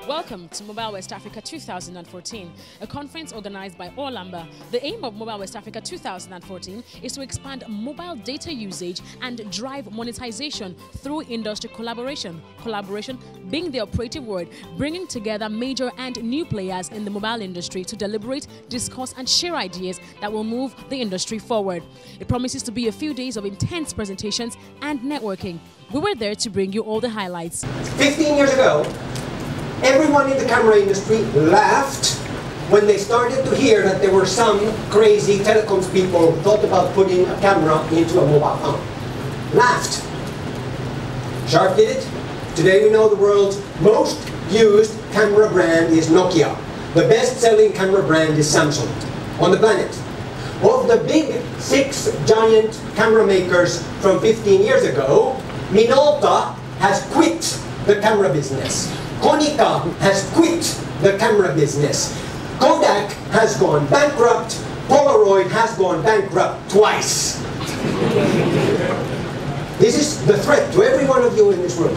Welcome to Mobile West Africa 2014, a conference organized by Orlamba. The aim of Mobile West Africa 2014 is to expand mobile data usage and drive monetization through industry collaboration. Collaboration being the operative word, bringing together major and new players in the mobile industry to deliberate, discuss and share ideas that will move the industry forward. It promises to be a few days of intense presentations and networking. We were there to bring you all the highlights. 15 years ago, everyone in the camera industry laughed when they started to hear that there were some crazy telecoms people who thought about putting a camera into a mobile phone. Laughed. Sharp did it. Today we know the world's most used camera brand is Nokia. The best-selling camera brand is Samsung on the planet. Of the big 6 giant camera makers from 15 years ago, Minolta has quit the camera business. Konica has quit the camera business. Kodak has gone bankrupt. Polaroid has gone bankrupt twice. This is the threat to every one of you in this room.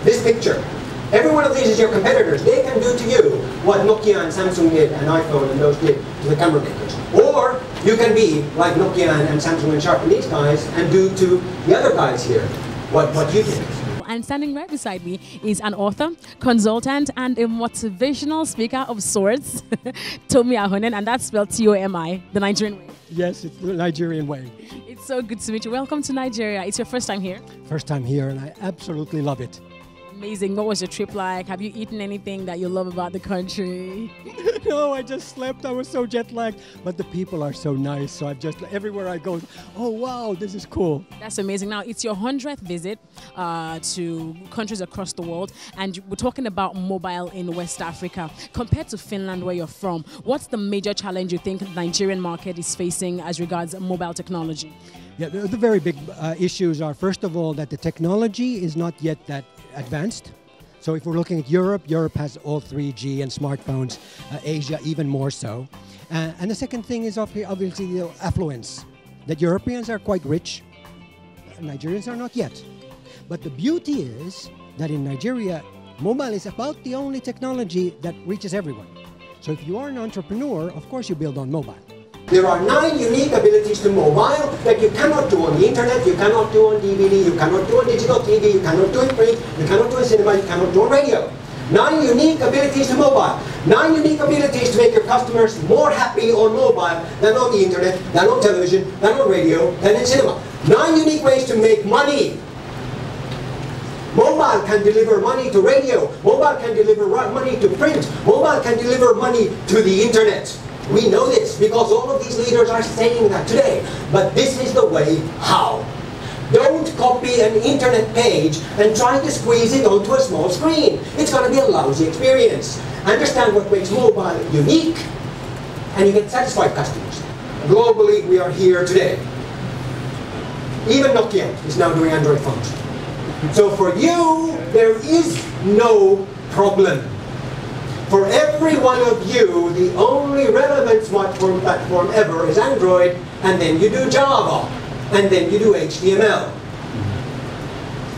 This picture. Every one of these is your competitors. They can do to you what Nokia and Samsung did and iPhone and those did to the camera makers. Or you can be like Nokia and Samsung and Sharp and these guys and do to the other guys here what you did. And standing right beside me is an author, consultant, and a motivational speaker of sorts, Tomi Ahonen, and that's spelled T-O-M-I, the Nigerian way. Yes, it's the Nigerian way. It's so good to meet you. Welcome to Nigeria. It's your first time here? First time here, and I absolutely love it. Amazing. What was your trip like? Have you eaten anything that you love about the country? No, I just slept. I was so jet lagged. But the people are so nice. So I've just, everywhere I go, oh wow, this is cool. That's amazing. Now, it's your 100th visit to countries across the world. And we're talking about mobile in West Africa. Compared to Finland, where you're from, what's the major challenge you think the Nigerian market is facing as regards mobile technology? Yeah, the very big issues are, first of all, that the technology is not yet that advanced. So if we're looking at Europe, Europe has all 3G and smartphones, Asia even more so. And the second thing is obviously the affluence, that Europeans are quite rich, Nigerians are not yet. But the beauty is that in Nigeria, mobile is about the only technology that reaches everyone. So if you are an entrepreneur, of course you build on mobile. There are 9 unique abilities to mobile that you cannot do on the internet, you cannot do on DVD, you cannot do on digital TV, you cannot do in print, you cannot do in cinema, you cannot do on radio. 9 unique abilities to mobile. 9 unique abilities to make your customers more happy on mobile than on the internet, than on television, than on radio, than in cinema. 9 unique ways to make money. Mobile can deliver money to radio. Mobile can deliver money to print. Mobile can deliver money to the internet. We know this because all of these leaders are saying that today. But this is the way how. Don't copy an internet page and try to squeeze it onto a small screen. It's going to be a lousy experience. Understand what makes mobile unique, and you get satisfied customers. Globally, we are here today. Even Nokia is now doing Android phones. So for you, there is no problem. For every one of you, the only relevant smartphone platform ever is Android, and then you do Java, and then you do HTML.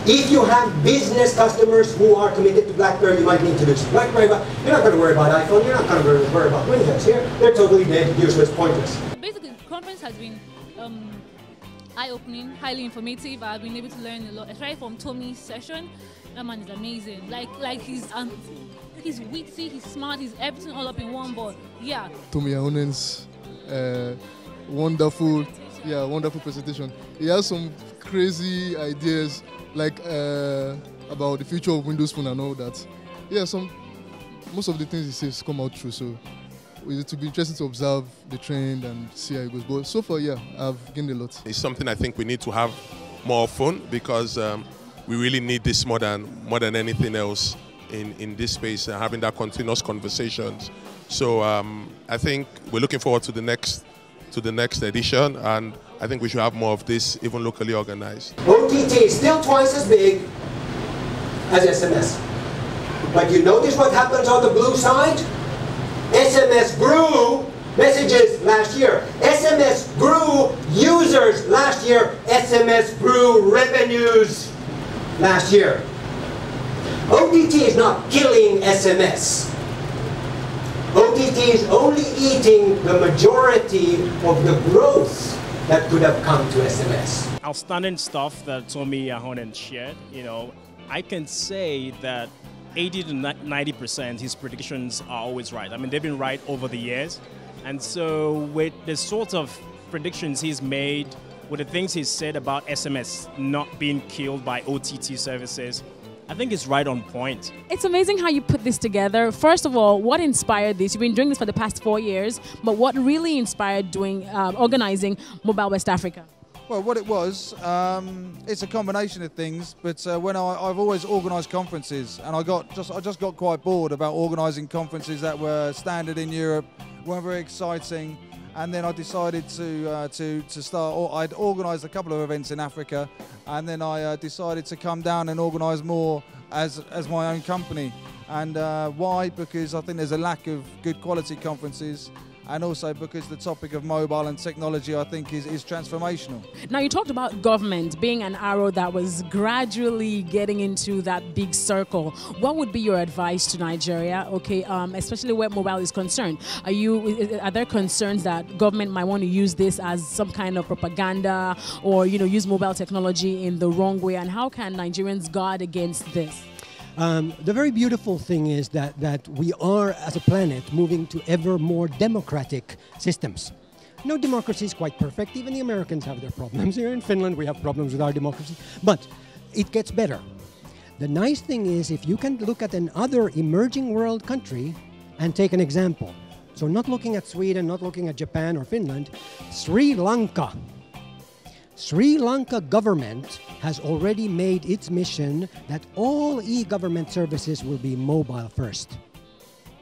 If you have business customers who are committed to BlackBerry, you might need to do some BlackBerry, but you're not going to worry about iPhone, you're not going to worry about Windows here. They're totally dead, useless, pointless. Basically, the conference has been eye-opening, highly informative. I've been able to learn a lot, especially from Tomi's session. That man is amazing. Like he's witty, he's smart, he's everything all up in one. But yeah, Tomi Ahonen's wonderful presentation. He has some crazy ideas like about the future of Windows Phone and all that. Yeah, most of the things he says come out true. So it will be interesting to observe the trend and see how it goes. But so far, yeah, I've gained a lot. It's something I think we need to have more often because we really need this more than anything else in this space, having that continuous conversations. So I think we're looking forward to the next edition, and I think we should have more of this, even locally organized. OTT is still twice as big as SMS. But you notice what happens on the blue side? grew messages last year. SMS grew users last year. SMS grew revenues last year. OTT is not killing SMS. OTT is only eating the majority of the growth that could have come to SMS. Outstanding stuff that Tomi Ahonen shared. I can say that 80 to 90% his predictions are always right. I mean, they've been right over the years. And so with the sort of predictions he's made, with the things he's said about SMS not being killed by OTT services, I think it's right on point. It's amazing how you put this together. First of all, what inspired this? You've been doing this for the past 4 years, but what really inspired organizing Mobile West Africa? Well, what it was, it's a combination of things. But when I've always organised conferences, and I just got quite bored about organising conferences that were standard in Europe, weren't very exciting. And then I decided to start. I'd organised a couple of events in Africa, and then I decided to come down and organise more as my own company. And why? Because I think there's a lack of good quality conferences, and also because the topic of mobile and technology, I think, is transformational. Now, you talked about government being an arrow that was gradually getting into that big circle. What would be your advice to Nigeria, especially where mobile is concerned? Are there concerns that government might want to use this as some kind of propaganda, or use mobile technology in the wrong way? And how can Nigerians guard against this? The very beautiful thing is that we are, as a planet, moving to ever more democratic systems. No democracy is quite perfect. Even the Americans have their problems. Here in Finland, we have problems with our democracy. But it gets better. The nice thing is, if you can look at another emerging world country and take an example. So not looking at Sweden, not looking at Japan or Finland, Sri Lanka. Sri Lanka government has already made its mission that all e-government services will be mobile first.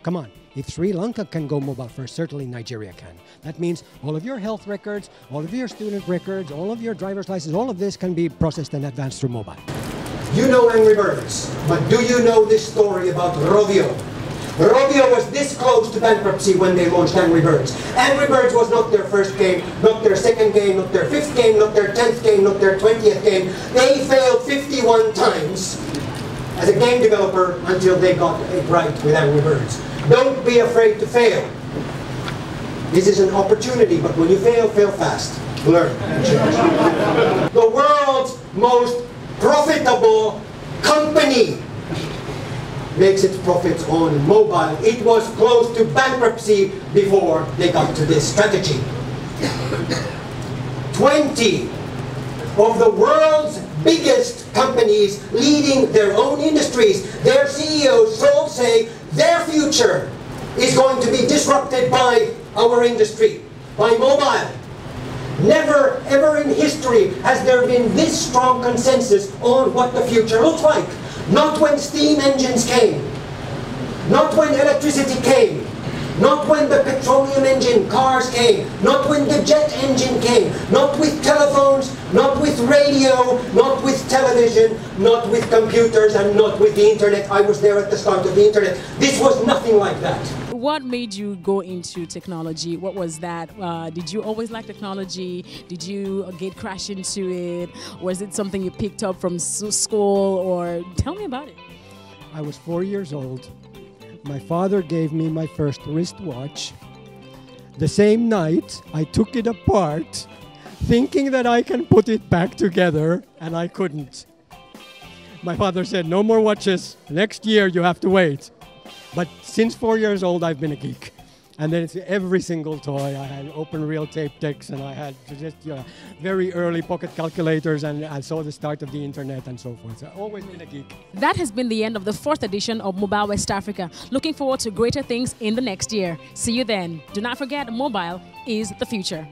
Come on, if Sri Lanka can go mobile first, certainly Nigeria can. That means all of your health records, all of your student records, all of your driver's license, all of this can be processed and advanced through mobile. You know Angry Birds, but do you know this story about Rovio? Rovio was this close to bankruptcy when they launched Angry Birds. Angry Birds was not their first game, not their second game, not their fifth game, not their 10th game, not their 20th game. They failed 51 times as a game developer until they got it right with Angry Birds. Don't be afraid to fail. This is an opportunity, but when you fail, fail fast. Learn and change. The world's most profitable company makes its profits on mobile. It was close to bankruptcy before they got to this strategy. 20 of the world's biggest companies leading their own industries, their CEOs all say their future is going to be disrupted by our industry, by mobile. Never ever in history has there been this strong consensus on what the future looks like. Not when steam engines came, not when electricity came, not when the petroleum engine cars came, not when the jet engine came, not with telephones, not with radio, not with television, not with computers, and not with the internet. I was there at the start of the internet. This was nothing like that. What made you go into technology? What was that? Did you always like technology? Did you get crash into it? Was it something you picked up from school? Or tell me about it. I was 4 years old. My father gave me my first wristwatch. The same night, I took it apart, thinking that I can put it back together, and I couldn't. My father said, no more watches. Next year, you have to wait. But since 4 years old, I've been a geek. And then it's every single toy. I had open reel tape decks, and I had just very early pocket calculators, and I saw the start of the internet and so forth. So I've always been a geek. That has been the end of the 4th edition of Mobile West Africa. Looking forward to greater things in the next year. See you then. Do not forget, mobile is the future.